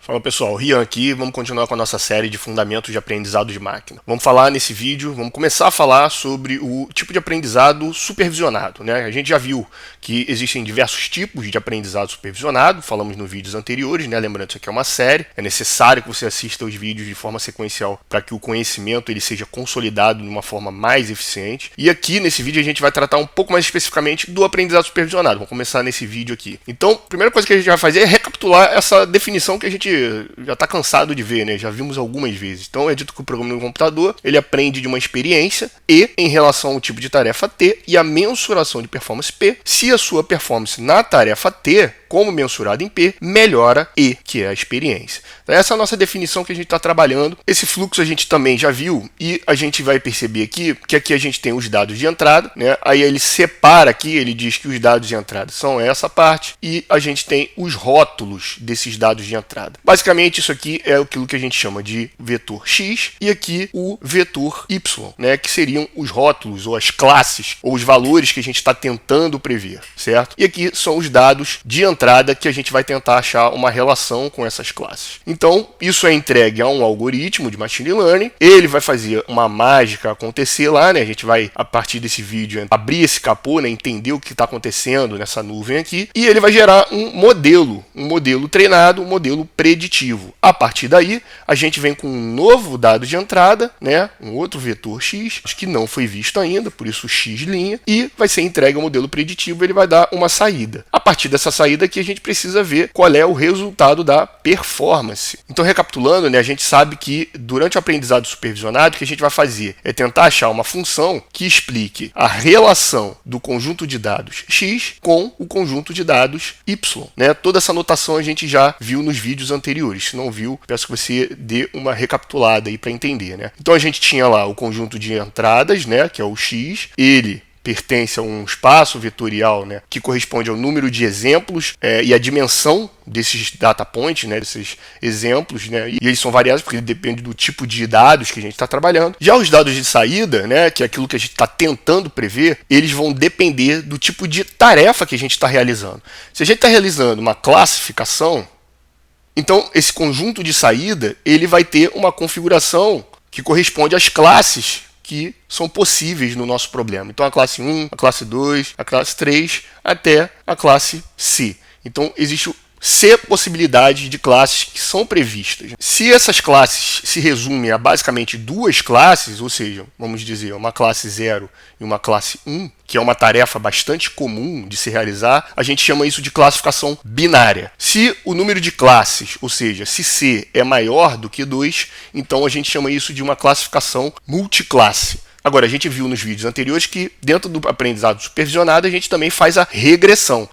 Fala pessoal, Rian aqui, vamos continuar com a nossa série de fundamentos de aprendizado de máquina. Vamos falar nesse vídeo, vamos começar a falar sobre o tipo de aprendizado supervisionado, né? A gente já viu que existem diversos tipos de aprendizado supervisionado, falamos nos vídeos anteriores, né? Lembrando que isso aqui é uma série, é necessário que você assista os vídeos de forma sequencial para que o conhecimento ele seja consolidado de uma forma mais eficiente. E aqui nesse vídeo a gente vai tratar um pouco mais especificamente do aprendizado supervisionado. Vamos começar nesse vídeo aqui. Então, a primeira coisa que a gente vai fazer é recapitular essa definição que a gente já está cansado de ver, né? Já vimos algumas vezes. Então é dito que o programa no computador ele aprende de uma experiência E em relação ao tipo de tarefa T e a mensuração de performance P, se a sua performance na tarefa T, como mensurada em P, melhora E, que é a experiência. Então, essa é a nossa definição que a gente está trabalhando. Esse fluxo a gente também já viu e a gente vai perceber aqui que aqui a gente tem os dados de entrada, né? Aí ele separa aqui, ele diz que os dados de entrada são essa parte e a gente tem os rótulos desses dados de entrada. Basicamente isso aqui é aquilo que a gente chama de vetor X e aqui o vetor Y, né? Que seriam os rótulos ou as classes ou os valores que a gente está tentando prever, certo? E aqui são os dados de entrada que a gente vai tentar achar uma relação com essas classes. Então, isso é entregue a um algoritmo de machine learning, ele vai fazer uma mágica acontecer lá, né? A gente vai, a partir desse vídeo, abrir esse capô, né? Entender o que está acontecendo nessa nuvem aqui, e ele vai gerar um modelo treinado, um modelo preditivo. A partir daí, a gente vem com um novo dado de entrada, né? Um outro vetor X, que não foi visto ainda, por isso X', e vai ser entregue ao modelo preditivo, ele vai dar uma saída. A partir dessa saída aqui, a gente precisa ver qual é o resultado da performance. Então, recapitulando, né, a gente sabe que durante o aprendizado supervisionado, o que a gente vai fazer é tentar achar uma função que explique a relação do conjunto de dados X com o conjunto de dados Y, né? Toda essa notação a gente já viu nos vídeos anteriores. Se não viu, peço que você dê uma recapitulada aí para entender, né? Então, a gente tinha lá o conjunto de entradas, né, que é o X, ele pertence a um espaço vetorial, né, que corresponde ao número de exemplos e a dimensão desses data points, né, desses exemplos, né, e eles são variáveis porque depende do tipo de dados que a gente está trabalhando. Já os dados de saída, né, que é aquilo que a gente está tentando prever, eles vão depender do tipo de tarefa que a gente está realizando. Se a gente está realizando uma classificação, então esse conjunto de saída ele vai ter uma configuração que corresponde às classes que são possíveis no nosso problema. Então, a classe 1, a classe 2, a classe 3, até a classe C. Então, existe C possibilidades de classes que são previstas. Se essas classes se resumem a basicamente duas classes, ou seja, vamos dizer, uma classe 0 e uma classe 1, que é uma tarefa bastante comum de se realizar, a gente chama isso de classificação binária. Se o número de classes, ou seja, se C é maior do que 2, então a gente chama isso de uma classificação multiclasse. Agora, a gente viu nos vídeos anteriores que dentro do aprendizado supervisionado a gente também faz a regressão.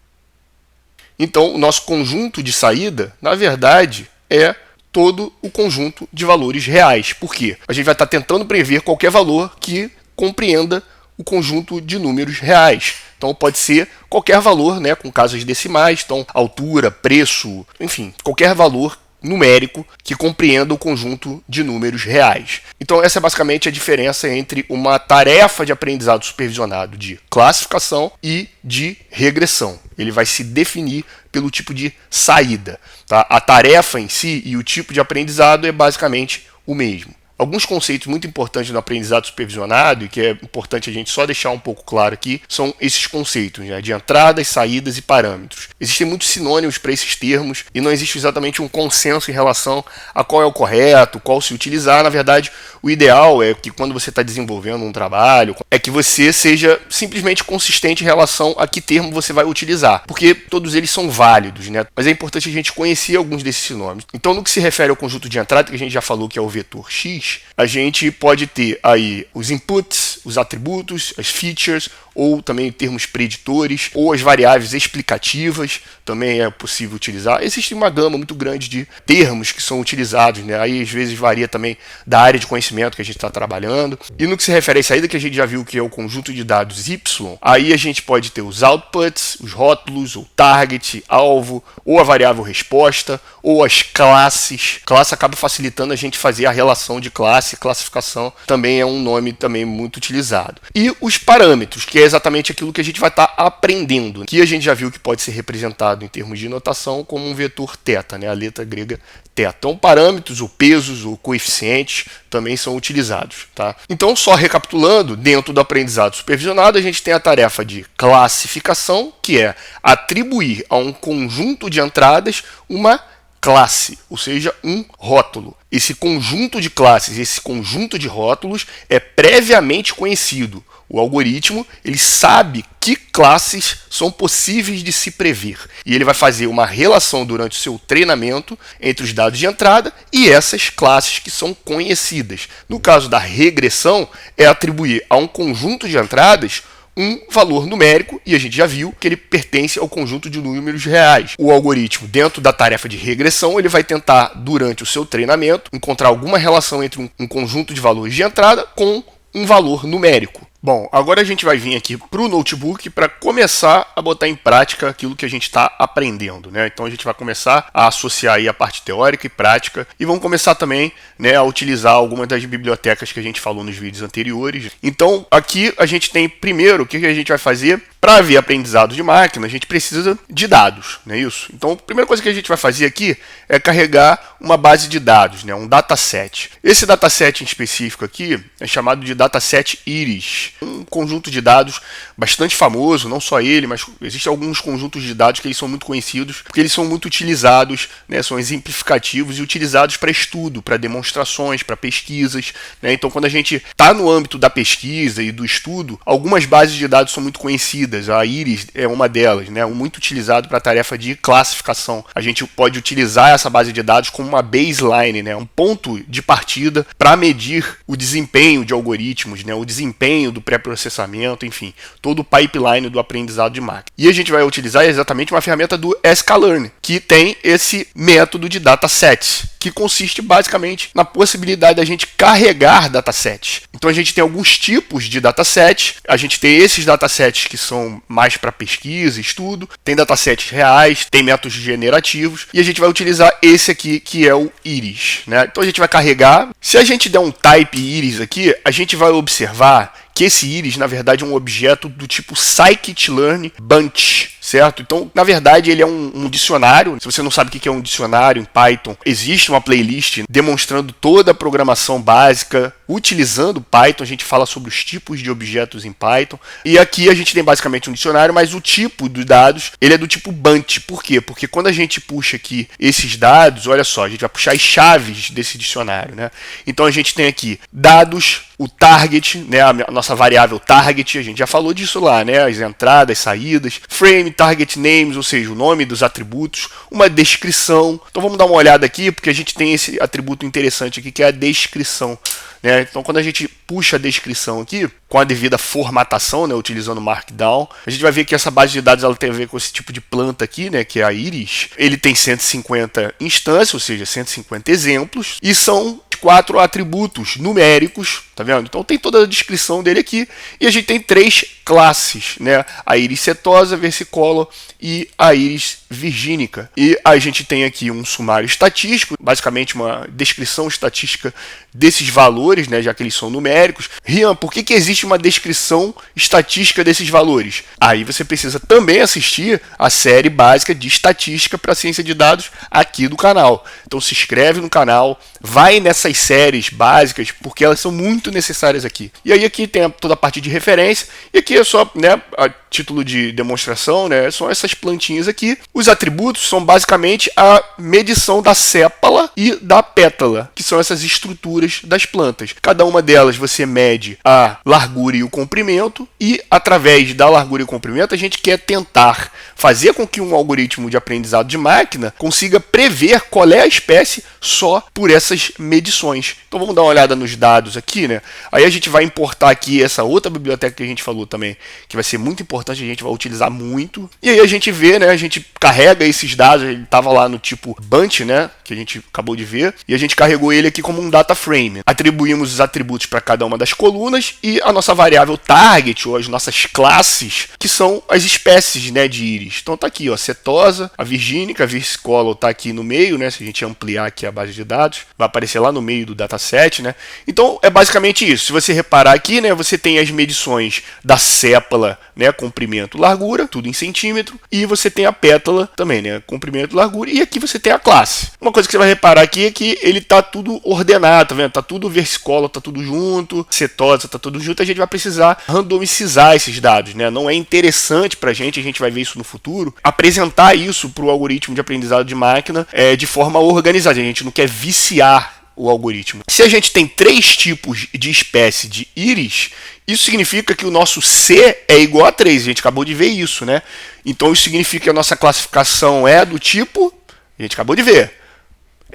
Então, o nosso conjunto de saída, na verdade, é todo o conjunto de valores reais. Por quê? A gente vai estar tentando prever qualquer valor que compreenda o conjunto de números reais. Então, pode ser qualquer valor, né, com casas decimais, então altura, preço, enfim, qualquer valor numérico que compreenda o conjunto de números reais. Então, essa é basicamente a diferença entre uma tarefa de aprendizado supervisionado de classificação e de regressão. Ele vai se definir pelo tipo de saída, tá? A tarefa em si e o tipo de aprendizado é basicamente o mesmo. Alguns conceitos muito importantes no aprendizado supervisionado, e que é importante a gente só deixar um pouco claro aqui, são esses conceitos, né, de entradas, saídas e parâmetros. Existem muitos sinônimos para esses termos e não existe exatamente um consenso em relação a qual é o correto, qual se utilizar. Na verdade, o ideal é que quando você está desenvolvendo um trabalho, é que você seja simplesmente consistente em relação a que termo você vai utilizar, porque todos eles são válidos, né? Mas é importante a gente conhecer alguns desses sinônimos. Então, no que se refere ao conjunto de entrada, que a gente já falou que é o vetor X, a gente pode ter aí os inputs, os atributos, as features, ou também termos preditores, ou as variáveis explicativas, também é possível utilizar. Existe uma gama muito grande de termos que são utilizados, né? Aí às vezes varia também da área de conhecimento que a gente está trabalhando. E no que se refere à saída, que a gente já viu que é o conjunto de dados Y, aí a gente pode ter os outputs, os rótulos, o target, alvo, ou a variável resposta, ou as classes. Classe acaba facilitando a gente fazer a relação de classe, classificação também é um nome também muito utilizado. E os parâmetros, que exatamente aquilo que a gente vai estar aprendendo. Aqui a gente já viu que pode ser representado em termos de notação como um vetor θ, né? A letra grega θ. Então, parâmetros, ou pesos, ou coeficientes também são utilizados. Tá? Então, só recapitulando, dentro do aprendizado supervisionado, a gente tem a tarefa de classificação, que é atribuir a um conjunto de entradas uma classe, ou seja, um rótulo. Esse conjunto de classes, esse conjunto de rótulos é previamente conhecido. O algoritmo, ele sabe que classes são possíveis de se prever. E ele vai fazer uma relação durante o seu treinamento entre os dados de entrada e essas classes que são conhecidas. No caso da regressão, é atribuir a um conjunto de entradas um valor numérico, e a gente já viu que ele pertence ao conjunto de números reais. O algoritmo, dentro da tarefa de regressão, ele vai tentar, durante o seu treinamento, encontrar alguma relação entre um conjunto de valores de entrada com um valor numérico. Bom, agora a gente vai vir aqui para o notebook para começar a botar em prática aquilo que a gente está aprendendo, né? Então a gente vai começar a associar aí a parte teórica e prática e vamos começar também, né, a utilizar algumas das bibliotecas que a gente falou nos vídeos anteriores. Então aqui a gente tem primeiro o que a gente vai fazer. Para haver aprendizado de máquina, a gente precisa de dados, não é isso? Então, a primeira coisa que a gente vai fazer aqui é carregar uma base de dados, né? Um dataset. Esse dataset em específico aqui é chamado de dataset Iris, um conjunto de dados bastante famoso, não só ele, mas existem alguns conjuntos de dados que eles são muito conhecidos, porque eles são muito utilizados, né? São exemplificativos e utilizados para estudo, para demonstrações, para pesquisas, né? Então, quando a gente está no âmbito da pesquisa e do estudo, algumas bases de dados são muito conhecidas. A Iris é uma delas, né? Muito utilizado para a tarefa de classificação. A gente pode utilizar essa base de dados como uma baseline, né? Um ponto de partida para medir o desempenho de algoritmos, né? O desempenho do pré-processamento, enfim, todo o pipeline do aprendizado de máquina. E a gente vai utilizar exatamente uma ferramenta do sklearn, que tem esse método de dataset, que consiste basicamente na possibilidade da gente carregar datasets. Então a gente tem alguns tipos de datasets, a gente tem esses datasets que são mais para pesquisa, estudo, tem datasets reais, tem métodos generativos, e a gente vai utilizar esse aqui que é o Iris, né? Então a gente vai carregar, se a gente der um type Iris aqui, a gente vai observar que esse Iris, na verdade, é um objeto do tipo scikit-learn bunch, certo? Então, na verdade, ele é um dicionário. Se você não sabe o que é um dicionário em Python, existe uma playlist demonstrando toda a programação básica utilizando Python. A gente fala sobre os tipos de objetos em Python. E aqui a gente tem basicamente um dicionário, mas o tipo dos dados, ele é do tipo bunch. Por quê? Porque quando a gente puxa aqui esses dados, olha só, a gente vai puxar as chaves desse dicionário, né? Então, a gente tem aqui dados, o target, né, a nossa variável target, a gente já falou disso lá, né, as entradas, saídas, frame, target names, ou seja, o nome dos atributos, uma descrição. Então vamos dar uma olhada aqui, porque a gente tem esse atributo interessante aqui, que é a descrição. Né? Então quando a gente puxa a descrição aqui, com a devida formatação, né, utilizando Markdown, a gente vai ver que essa base de dados ela tem a ver com esse tipo de planta aqui, né, que é a Iris. Ele tem 150 instâncias, ou seja, 150 exemplos, e são 4 atributos numéricos, tá vendo? Então tem toda a descrição dele aqui, e a gente tem 3 classes, né? A Iris setosa, versicolor e a Iris virgínica. E a gente tem aqui um sumário estatístico, basicamente uma descrição estatística desses valores, né, já que eles são numéricos. Rian, por que existe uma descrição estatística desses valores? Aí você precisa também assistir a série básica de estatística para ciência de dados aqui do canal. Então se inscreve no canal, vai nessas séries básicas, porque elas são muito necessárias aqui. E aí aqui tem toda a parte de referência, e aqui é só, né, a título de demonstração, né, são essas plantinhas aqui. Os atributos são basicamente a medição da sépala e da pétala, que são essas estruturas das plantas. Cada uma delas você mede a largura e o comprimento, e através da largura e o comprimento a gente quer tentar fazer com que um algoritmo de aprendizado de máquina consiga prever qual é a espécie só por essas medições. Então vamos dar uma olhada nos dados aqui, né? Aí a gente vai importar aqui essa outra biblioteca que a gente falou também, que vai ser muito importante importante, a gente vai utilizar muito. E aí a gente vê, né, a gente carrega esses dados, ele estava lá no tipo Bunch, né, que a gente acabou de ver, e a gente carregou ele aqui como um data frame. Atribuímos os atributos para cada uma das colunas e a nossa variável target, ou as nossas classes, que são as espécies, né, de íris. Então tá aqui, ó, setosa, a virgínica, a versicolor tá aqui no meio, né, se a gente ampliar aqui a base de dados, vai aparecer lá no meio do dataset, né. Então é basicamente isso. Se você reparar aqui, né, você tem as medições da sépala, né, comprimento, largura, tudo em centímetro, e você tem a pétala também, né, comprimento, largura, e aqui você tem a classe. Uma coisa que você vai reparar aqui é que ele tá tudo ordenado, tá vendo? Tá tudo versicolor, tá tudo junto, setosa, tá tudo junto, a gente vai precisar randomicizar esses dados, né? Não é interessante pra gente, a gente vai ver isso no futuro, apresentar isso para o algoritmo de aprendizado de máquina de forma organizada. A gente não quer viciar o algoritmo. Se a gente tem 3 tipos de espécie de íris, isso significa que o nosso C é igual a 3. A gente acabou de ver isso, né? Então isso significa que a nossa classificação é do tipo, a gente acabou de ver.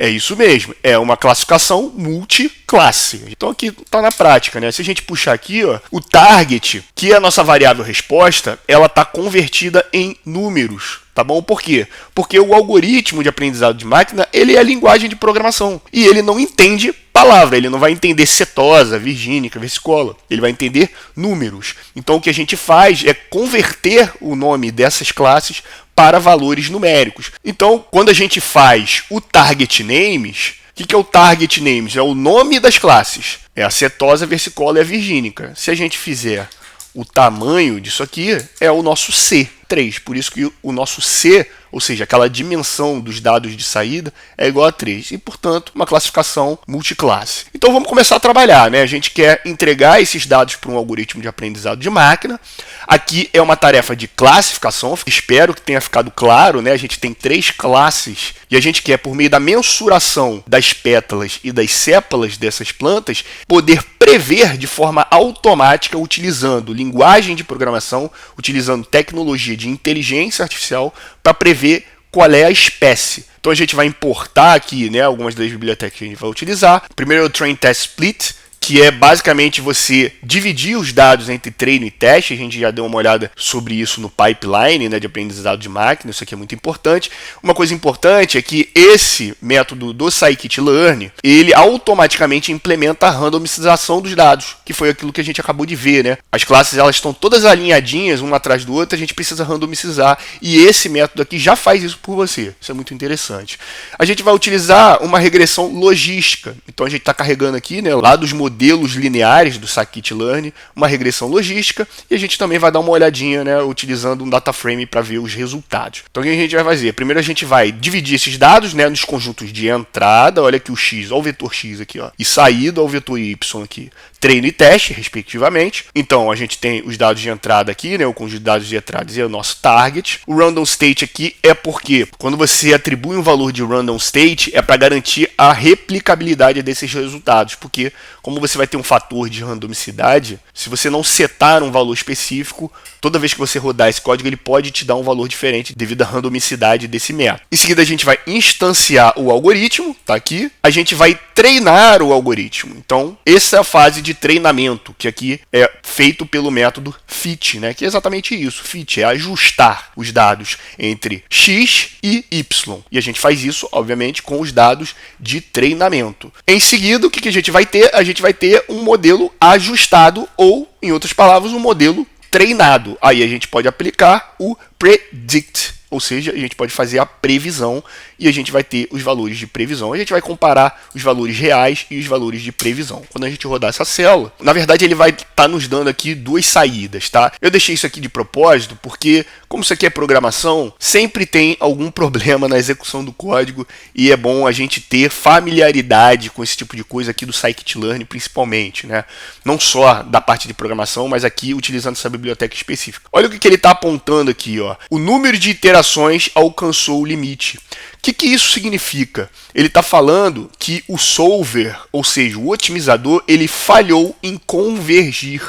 É isso mesmo, é uma classificação multiclasse. Então aqui está na prática, né? Se a gente puxar aqui, ó, o target, que é a nossa variável resposta, ela está convertida em números. Tá bom? Por quê? Porque o algoritmo de aprendizado de máquina, ele é a linguagem de programação. E ele não entende palavra, ele não vai entender setosa, virgínica, versicolor. Ele vai entender números. Então o que a gente faz é converter o nome dessas classes para valores numéricos. Então, quando a gente faz o target names, o que é o target names? É o nome das classes. É a setosa, a versicolor e a virgínica. Se a gente fizer o tamanho disso aqui, é o nosso C, 3. Por isso que o nosso C, ou seja, aquela dimensão dos dados de saída, é igual a 3. E, portanto, uma classificação multiclasse. Então, vamos começar a trabalhar, né? A gente quer entregar esses dados para um algoritmo de aprendizado de máquina. Aqui é uma tarefa de classificação. Espero que tenha ficado claro, né? A gente tem 3 classes e a gente quer, por meio da mensuração das pétalas e das sépalas dessas plantas, poder prever de forma automática, utilizando linguagem de programação, utilizando tecnologia de inteligência artificial, para prever qual é a espécie. Então a gente vai importar aqui, né, algumas das bibliotecas que a gente vai utilizar. Primeiro é o Train Test Split, que é basicamente você dividir os dados entre treino e teste. A gente já deu uma olhada sobre isso no pipeline, né, de aprendizado de máquina. Isso aqui é muito importante. Uma coisa importante é que esse método do scikit-learn, ele automaticamente implementa a randomização dos dados, que foi aquilo que a gente acabou de ver, né? As classes, elas estão todas alinhadinhas, uma atrás do outro, a gente precisa randomizar, e esse método aqui já faz isso por você. Isso é muito interessante. A gente vai utilizar uma regressão logística. Então a gente está carregando aqui, né, lá dos modelos lineares do scikit-learn, uma regressão logística, e a gente também vai dar uma olhadinha, né, utilizando um data frame para ver os resultados. Então o que a gente vai fazer? Primeiro a gente vai dividir esses dados, né, nos conjuntos de entrada, olha aqui o x, olha o vetor x aqui, ó, e saída, olha o vetor y aqui, treino e teste, respectivamente. Então a gente tem os dados de entrada aqui, né, o conjunto de dados de entrada é o nosso target. O random state aqui é porque quando você atribui um valor de random state é para garantir a replicabilidade desses resultados, porque como você vai ter um fator de randomicidade, se você não setar um valor específico, toda vez que você rodar esse código, ele pode te dar um valor diferente devido à randomicidade desse método. Em seguida, a gente vai instanciar o algoritmo, tá aqui. A gente vai treinar o algoritmo. Então, essa é a fase de treinamento, que aqui é feito pelo método fit, né? Que é exatamente isso. Fit é ajustar os dados entre x e y. E a gente faz isso, obviamente, com os dados de treinamento. Em seguida, o que a gente vai ter? A gente vai ter um modelo ajustado ou, em outras palavras, um modelo treinado. Aí a gente pode aplicar o predict, ou seja, a gente pode fazer a previsão e a gente vai ter os valores de previsão. A gente vai comparar os valores reais e os valores de previsão. Quando a gente rodar essa célula, na verdade ele vai estar nos dando aqui 2 saídas, tá? Eu deixei isso aqui de propósito porque, como isso aqui é programação, sempre tem algum problema na execução do código e é bom a gente ter familiaridade com esse tipo de coisa aqui do scikit-learn, principalmente, né? Não só da parte de programação, mas aqui utilizando essa biblioteca específica. Olha o que ele está apontando aqui, ó. O número de iterações alcançou o limite. O que isso significa? Ele está falando que o solver, ou seja, o otimizador, ele falhou em convergir.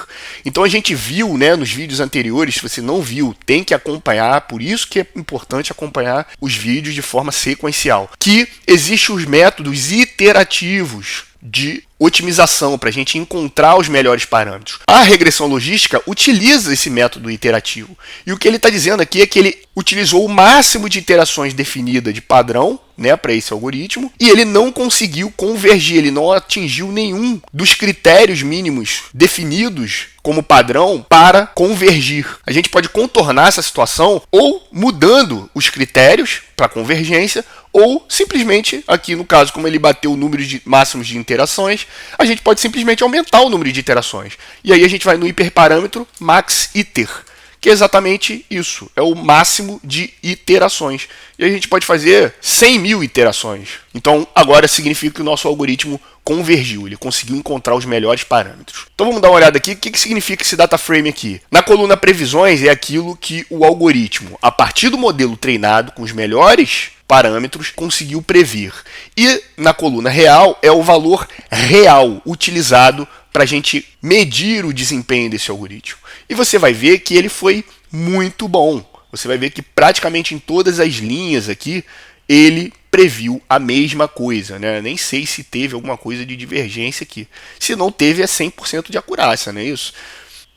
Então a gente viu, né, nos vídeos anteriores, se você não viu, tem que acompanhar, por isso que é importante acompanhar os vídeos de forma sequencial, que existem os métodos iterativos de otimização, para a gente encontrar os melhores parâmetros. A regressão logística utiliza esse método iterativo. E o que ele está dizendo aqui é que ele utilizou o máximo de iterações definidas de padrão, né, para esse algoritmo, e ele não conseguiu convergir, ele não atingiu nenhum dos critérios mínimos definidos como padrão para convergir. A gente pode contornar essa situação ou mudando os critérios para convergência, ou simplesmente, aqui no caso, como ele bateu o número máximos de interações, a gente pode simplesmente aumentar o número de iterações. E aí a gente vai no hiperparâmetro max iter, que é exatamente isso, é o máximo de iterações. E a gente pode fazer 100 mil iterações. Então, agora significa que o nosso algoritmo convergiu, ele conseguiu encontrar os melhores parâmetros. Então vamos dar uma olhada aqui, o que significa esse data frame aqui? Na coluna previsões é aquilo que o algoritmo, a partir do modelo treinado com os melhores parâmetros, conseguiu prever. E na coluna real é o valor real utilizado para a gente medir o desempenho desse algoritmo. E você vai ver que ele foi muito bom. Você vai ver que praticamente em todas as linhas aqui, ele previu a mesma coisa, né? Nem sei se teve alguma coisa de divergência aqui. Se não teve, é 100% de acurácia, não é isso?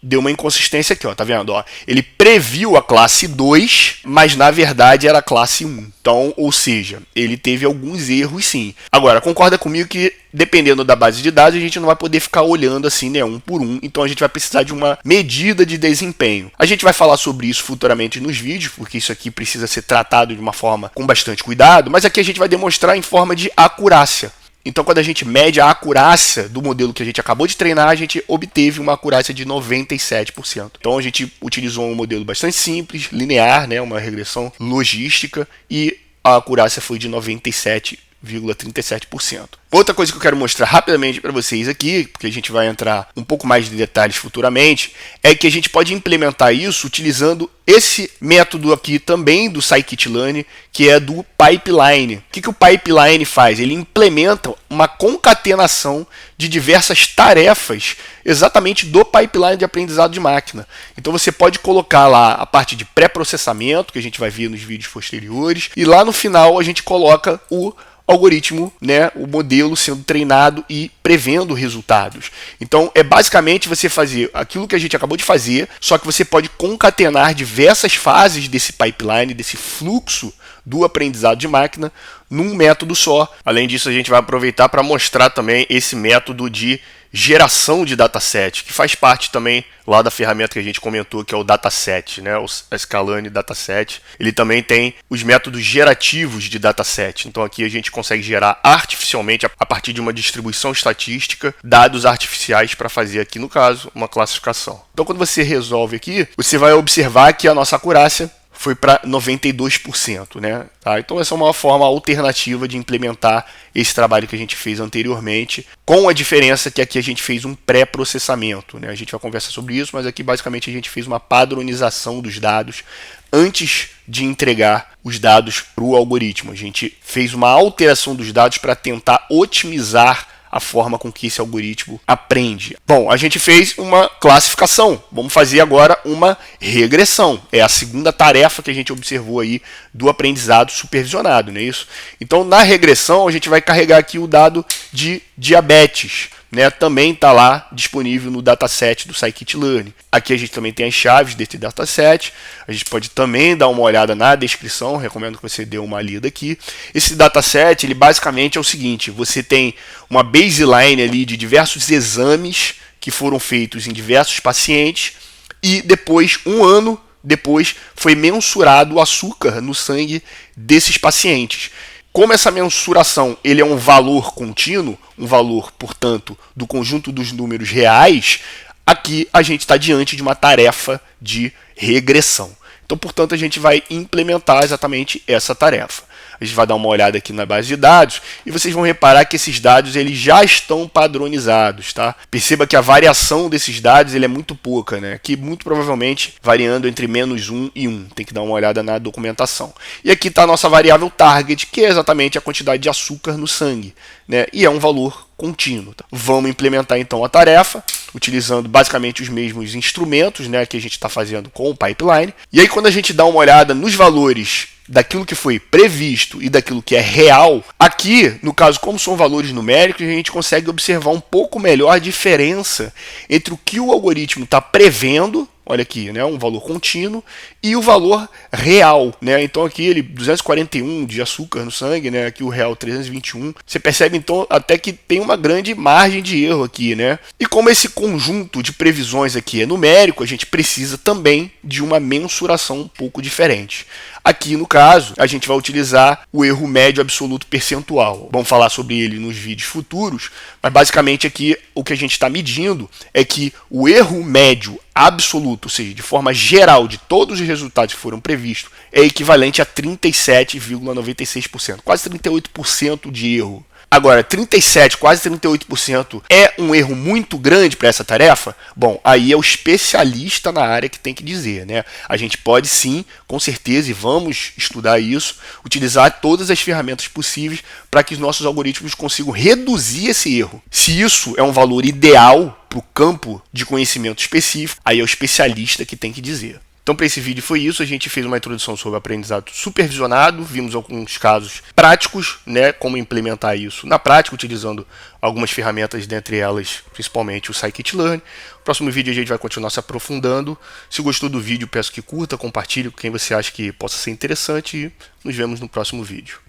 Deu uma inconsistência aqui, ó, tá vendo? Ó, ele previu a classe 2, mas na verdade era a classe 1. Então, ou seja, ele teve alguns erros sim. Agora, concorda comigo que dependendo da base de dados, a gente não vai poder ficar olhando assim, né, um por um. Então a gente vai precisar de uma medida de desempenho. A gente vai falar sobre isso futuramente nos vídeos, porque isso aqui precisa ser tratado de uma forma com bastante cuidado, mas aqui a gente vai demonstrar em forma de acurácia. Então, quando a gente mede a acurácia do modelo que a gente acabou de treinar, a gente obteve uma acurácia de 97%. Então, a gente utilizou um modelo bastante simples, linear, né, uma regressão logística, e a acurácia foi de 97,37%. Outra coisa que eu quero mostrar rapidamente para vocês aqui, porque a gente vai entrar um pouco mais de detalhes futuramente, é que a gente pode implementar isso utilizando esse método aqui também do scikit-learn, que é do pipeline. O que o pipeline faz? Ele implementa uma concatenação de diversas tarefas exatamente do pipeline de aprendizado de máquina. Então você pode colocar lá a parte de pré-processamento, que a gente vai ver nos vídeos posteriores, e lá no final a gente coloca o algoritmo, né, o modelo sendo treinado e prevendo resultados. Então é basicamente você fazer aquilo que a gente acabou de fazer, só que você pode concatenar diversas fases desse pipeline, desse fluxo do aprendizado de máquina num método só. Além disso, a gente vai aproveitar para mostrar também esse método de geração de dataset, que faz parte também lá da ferramenta que a gente comentou, que é o dataset, né? O Scalane Dataset. Ele também tem os métodos gerativos de dataset. Então aqui a gente consegue gerar artificialmente, a partir de uma distribuição estatística, dados artificiais para fazer aqui, no caso, uma classificação. Então quando você resolve aqui, você vai observar que a nossa acurácia foi para 92%, né? Tá? Então essa é uma forma alternativa de implementar esse trabalho que a gente fez anteriormente, com a diferença que aqui a gente fez um pré-processamento, né? A gente vai conversar sobre isso, mas aqui basicamente a gente fez uma padronização dos dados antes de entregar os dados para o algoritmo. A gente fez uma alteração dos dados para tentar otimizar a forma com que esse algoritmo aprende. Bom, a gente fez uma classificação. Vamos fazer agora uma regressão. É a segunda tarefa que a gente observou aí do aprendizado supervisionado, não é isso? Então, na regressão, a gente vai carregar aqui o dado de diabetes, né? Também está lá disponível no dataset do scikit-learn. Aqui a gente também tem as chaves desse dataset. A gente pode também dar uma olhada na descrição. Recomendo que você dê uma lida aqui. Esse dataset, ele basicamente é o seguinte: você tem uma baseline ali de diversos exames que foram feitos em diversos pacientes e depois, um ano depois, foi mensurado o açúcar no sangue desses pacientes. Como essa mensuração ele é um valor contínuo, um valor, portanto, do conjunto dos números reais, aqui a gente está diante de uma tarefa de regressão. Então, portanto, a gente vai implementar exatamente essa tarefa. A gente vai dar uma olhada aqui na base de dados e vocês vão reparar que esses dados eles já estão padronizados, tá? Perceba que a variação desses dados ele é muito pouca, né? Aqui muito provavelmente variando entre -1 e 1. Tem que dar uma olhada na documentação. E aqui está a nossa variável target, que é exatamente a quantidade de açúcar no sangue, né? E é um valor contínuo. Tá? Vamos implementar então a tarefa. utilizando basicamente os mesmos instrumentos, né, que a gente está fazendo com o pipeline. E aí quando a gente dá uma olhada nos valores daquilo que foi previsto e daquilo que é real, aqui, no caso, como são valores numéricos, a gente consegue observar um pouco melhor a diferença entre o que o algoritmo está prevendo, olha aqui, né, um valor contínuo, e o valor real, né? Então aqui ele 241 de açúcar no sangue, né? Aqui o real 321. Você percebe então até que tem uma grande margem de erro aqui, né? E como esse conjunto de previsões aqui é numérico, a gente precisa também de uma mensuração um pouco diferente. Aqui no caso, a gente vai utilizar o erro médio absoluto percentual. Vamos falar sobre ele nos vídeos futuros, mas basicamente aqui o que a gente está medindo é que o erro médio absoluto, ou seja, de forma geral de todos os resultados que foram previstos, é equivalente a 37,96%, quase 38% de erro. Agora, 37, quase 38% é um erro muito grande para essa tarefa? Bom, aí é o especialista na área que tem que dizer, né? A gente pode sim, com certeza, e vamos estudar isso, utilizar todas as ferramentas possíveis para que os nossos algoritmos consigam reduzir esse erro. Se isso é um valor ideal para o campo de conhecimento específico, aí é o especialista que tem que dizer. Então, para esse vídeo foi isso. A gente fez uma introdução sobre aprendizado supervisionado, vimos alguns casos práticos, né, como implementar isso na prática, utilizando algumas ferramentas, dentre elas, principalmente o Scikit-learn. No próximo vídeo a gente vai continuar se aprofundando. Se gostou do vídeo, peço que curta, compartilhe com quem você acha que possa ser interessante e nos vemos no próximo vídeo.